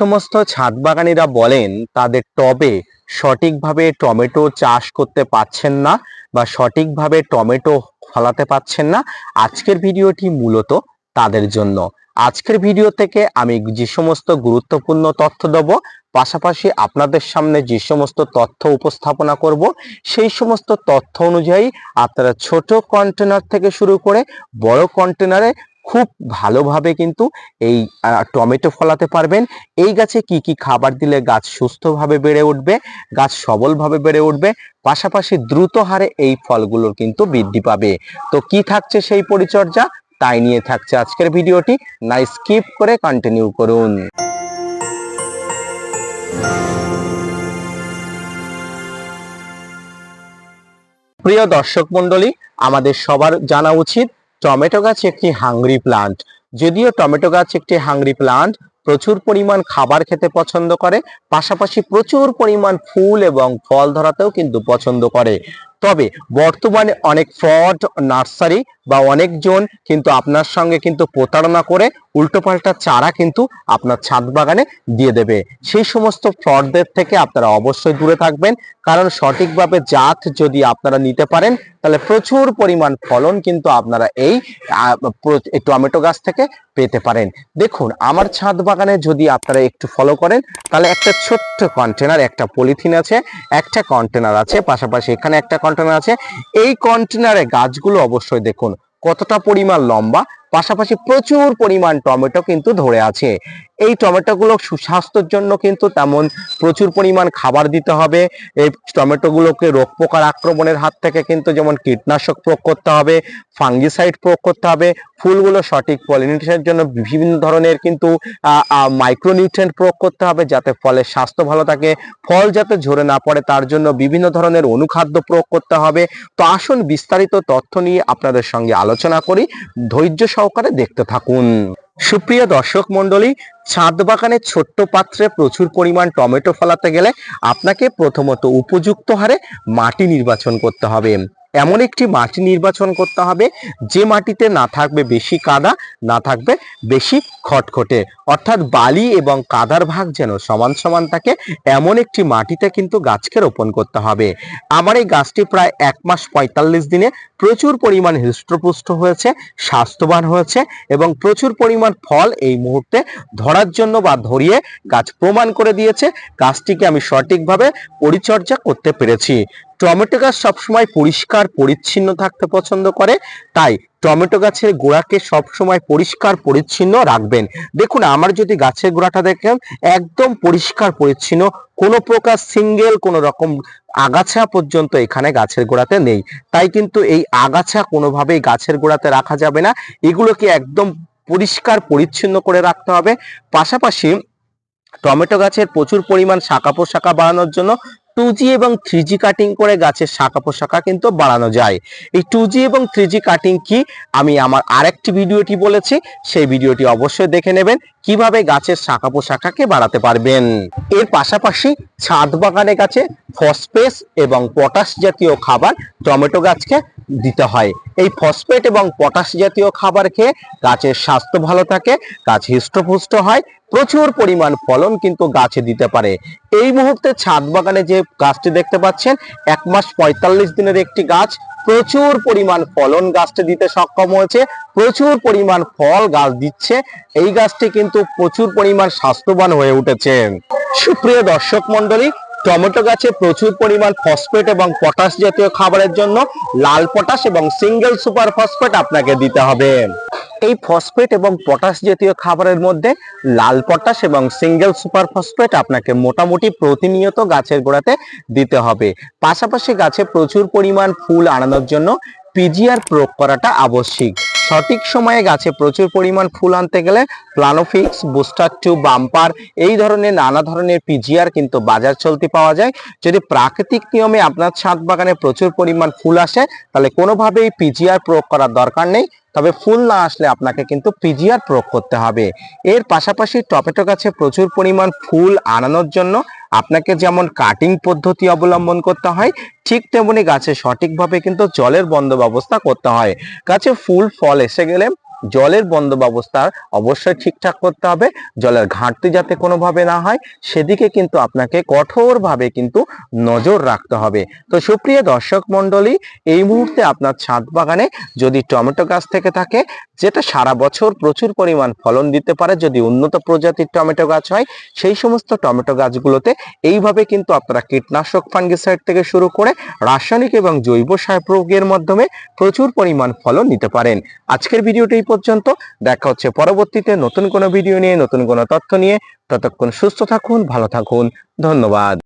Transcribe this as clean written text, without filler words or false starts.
সমস্ত ছাদ বাগানিরা বলেন তাদের টবে সঠিকভাবে টমেটো চাষ করতে পারছেন না বা সঠিকভাবে টমেটো ফলাতে পারছেন না, আজকের ভিডিওটি মূলত তাদের জন্য। আজকের ভিডিও থেকে আমি যে সমস্ত গুরুত্বপূর্ণ তথ্য দেব, পাশাপাশি আপনাদের সামনে যে সমস্ত তথ্য উপস্থাপনা করব, সেই সমস্ত তথ্য অনুযায়ী আপনারা ছোট কন্টেনার থেকে শুরু করে বড় কন্টেনারে খুব ভালোভাবে কিন্তু এই টমেটো ফলাতে পারবেন। এই গাছে কি কি খাবার দিলে গাছ সুস্থভাবে বেড়ে উঠবে, গাছ সবলভাবে বেড়ে উঠবে, পাশাপাশি দ্রুত হারে এই ফলগুলোর কিন্তু বৃদ্ধি পাবে। তো কি থাকছে সেই পরিচর্যা, তাই নিয়ে থাকছে আজকের ভিডিওটি। না স্কিপ করে কন্টিনিউ করুন। প্রিয় দর্শক মন্ডলী, আমাদের সবার জানা উচিত টমেটো গাছ একটি হাংরি প্লান্ট। যদিও টমেটো গাছ একটি হাংরি প্লান্ট, প্রচুর পরিমাণ খাবার খেতে পছন্দ করে, পাশাপাশি প্রচুর পরিমাণ ফুল এবং ফল ধরাতেও কিন্তু পছন্দ করে। তবে বর্তমানে অনেক ফ্রড নার্সারি বা অনেকজন কিন্তু আপনার সঙ্গে কিন্তু প্রতারণা করে উল্টোপাল্টা চারা কিন্তু আপনার ছাদ বাগানে দিয়ে দেবে। সেই সমস্ত ফ্রডদের থেকে আপনারা অবশ্যই দূরে থাকবেন, কারণ সঠিকভাবে জাত যদি আপনারা নিতে পারেন তাহলে প্রচুর পরিমাণ ফলন কিন্তু আপনারা এই টমেটো গাছ থেকে পেতে পারেন। দেখুন, আমার ছাদ বাগানে যদি আপনারা একটু ফলো করেন তাহলে একটা ছোট্ট কন্টেনার, একটা পলিথিন আছে, একটা কন্টেনার আছে, পাশাপাশি এখানে একটা কন্টেনার আছে। এই কন্টেনারে গাছগুলো অবশ্যই দেখুন কতটা পরিমাণ লম্বা, পাশাপাশি প্রচুর পরিমাণ টমেটো কিন্তু ধরে আছে। এই টমেটোগুলো সুস্বাস্থ্যের জন্য কিন্তু তেমন প্রচুর পরিমাণ খাবার দিতে হবে। এই টমেটোগুলোকে রোগ পোকার আক্রমণের হাত থেকে কিন্তু যেমন কীটনাশক প্রয়োগ করতে হবে, ফাঙ্গিসাইড প্রয়োগ করতে হবে, ফুলগুলো সঠিক পলিনেশনের জন্য বিভিন্ন ধরনের কিন্তু মাইক্রোনিউট্রিয়েন্ট প্রয়োগ করতে হবে যাতে ফলের স্বাস্থ্য ভালো থাকে, ফল যাতে ঝরে না পড়ে তার জন্য বিভিন্ন ধরনের অনুখাদ্য প্রয়োগ করতে হবে। তো আসুন বিস্তারিত তথ্য নিয়ে আপনাদের সঙ্গে আলোচনা করি, ধৈর্য সহকারে দেখতে থাকুন। সুপ্রিয় দর্শক মন্ডলী, ছাদ বাগানে ছোট্ট পাত্রে প্রচুর পরিমাণ টমেটো ফলাতে গেলে আপনাকে প্রথমত উপযুক্ত হারে মাটি নির্বাচন করতে হবে। এমন একটি মাটি নির্বাচন করতে হবে যে মাটিতে না থাকবে বেশি কাদা, না থাকবে বেশি খটখটে, অর্থাৎ বালি এবং কাদার ভাগ যেন সমান সমান থাকে, এমন একটি মাটিতে কিন্তু গাছকে রোপণ করতে হবে। আমার এই গাছটি প্রায় 1 মাস 45 দিনে প্রচুর পরিমাণ হৃষ্টপুষ্ট হয়েছে, স্বাস্থ্যবান হয়েছে এবং প্রচুর পরিমাণ ফল এই মুহূর্তে ধরার জন্য বা ধরিয়ে গাছ প্রমাণ করে দিয়েছে গাছটিকে আমি সঠিকভাবে পরিচর্যা করতে পেরেছি। টমেটো গাছ সবসময় পরিষ্কার পরিচ্ছন্ন থাকতে পছন্দ করে, তাই টমেটো গাছের গোড়াকে সবসময় পরিষ্কার পরিচ্ছন্ন রাখবেন। দেখুন, আমার যদি গাছের গোড়াটা দেখেন একদম পরিষ্কার পরিচ্ছন্ন, কোনো প্রকার সিঙ্গেল কোনো রকম আগাছা পর্যন্ত এখানে গাছের গোড়াতে নেই। তাই কিন্তু এই আগাছা কোনোভাবেই গাছের গোড়াতে রাখা যাবে না, এগুলোকে একদম পরিষ্কার পরিচ্ছন্ন করে রাখতে হবে। পাশাপাশি টমেটো গাছের প্রচুর পরিমাণ শাখা প্রশাখা বাড়ানোর জন্য 2G এবং 3G কাটিং করে গাছের শাখা প্রশাখা কিন্তু বাড়ানো যায়। এই 2G এবং 3G কাটিং কি আমি আমার আরেকটি ভিডিওটি বলেছি, সেই ভিডিওটি অবশ্যই দেখে নেবেন কিভাবে গাছের শাখা প্রশাখাকে বাড়াতে পারবেন। এর পাশাপাশি ছাদ বাগানে গাছে ফসফেট এবং পটাশ জাতীয় খাবার টমেটো গাছকে দিতে হয়। এই ফসফেট এবং পটাশ জাতীয় খাবার খেয়ে গাছের স্বাস্থ্য ভালো থাকে, গাছ হৃষ্টপুষ্ট হয়, প্রচুর পরিমাণ ফলন কিন্তু গাছে দিতে পারে। এই মুহূর্তে ছাদ বাগানে যে গাছটি দেখতে পাচ্ছেন 1 মাস 45 দিনের একটি গাছ, প্রচুর পরিমাণ ফলন গাছটি দিতে সক্ষম হয়েছে, প্রচুর পরিমাণ ফল গাছ দিচ্ছে। এই গাছটি কিন্তু প্রচুর পরিমাণ স্বাস্থ্যবান হয়ে উঠেছে। সুপ্রিয় দর্শক মন্ডলী, টমেটো গাছে প্রচুর পরিমাণ ফসফেট এবং পটাশ জাতীয় খাবারের জন্য লাল পটাশ এবং সিঙ্গেল সুপার ফসফেট আপনাকে দিতে হবে। এই ফসফেট এবং পটাশ জাতীয় খাবারের মধ্যে লাল পটাশ এবং সিঙ্গেল সুপার ফসফেট আপনাকে মোটামুটি প্রতিনিয়ত গাছের গোড়াতে দিতে হবে। পাশাপাশি গাছে প্রচুর পরিমাণ ফুল আনানোর জন্য পিজিআর প্রয়োগ করাটা আবশ্যিক। সঠিক সময়ে গাছে প্রচুর পরিমাণ ফুল আনতে গেলে প্লানোফিক্স, বুস্টার 2, বাম্পার এই ধরনের নানা ধরনের পিজিআর কিন্তু বাজার চলতি পাওয়া যায়। যদি প্রাকৃতিক নিয়মে আপনার ছাদ বাগানে প্রচুর পরিমাণ ফুল আসে তাহলে কোনোভাবেই পিজিআর প্রয়োগ করার দরকার নেই, তবে ফুল না আসলে আপনাকে কিন্তু পিজিআর প্রয়োগ করতে হবে। এর পাশাপাশি টমেটো গাছে প্রচুর পরিমাণ ফুল আনানোর জন্য আপনাকে যেমন কাটিং পদ্ধতি অবলম্বন করতে হয়, ঠিক তেমনি গাছে সঠিকভাবে কিন্তু জলের বন্দোবস্ত করতে হয়। গাছে ফুল ফল এসে গেলে জলের বন্দোবস্ত অবশ্যই ঠিকঠাক করতে হবে, জলের ঘাটতি যাতে কোনোভাবে না হয় সেদিকে কিন্তু আপনাকে কঠোরভাবে কিন্তু নজর রাখতে হবে। তো সুপ্রিয় দর্শক মণ্ডলী, এই মুহূর্তে আপনার ছাদ বাগানে যদি টমেটো গাছ থেকে থাকে, যেটা সারা বছর প্রচুর পরিমাণ ফলন দিতে পারে, যদি উন্নত প্রজাতির টমেটো গাছ হয়, সেই সমস্ত টমেটো গাছগুলোতে এইভাবে কিন্তু আপনারা কীটনাশক ফাঙ্গিসাইড থেকে শুরু করে রাসায়নিক এবং জৈব সার প্রয়োগের মাধ্যমে প্রচুর পরিমাণ ফলন নিতে পারেন। আজকের ভিডিওটি এই পর্যন্ত, দেখা হচ্ছে পরবর্তীতে নতুন কোনো ভিডিও নিয়ে, নতুন কোনো তথ্য নিয়ে। ততক্ষণ সুস্থ থাকুন, ভালো থাকুন, ধন্যবাদ।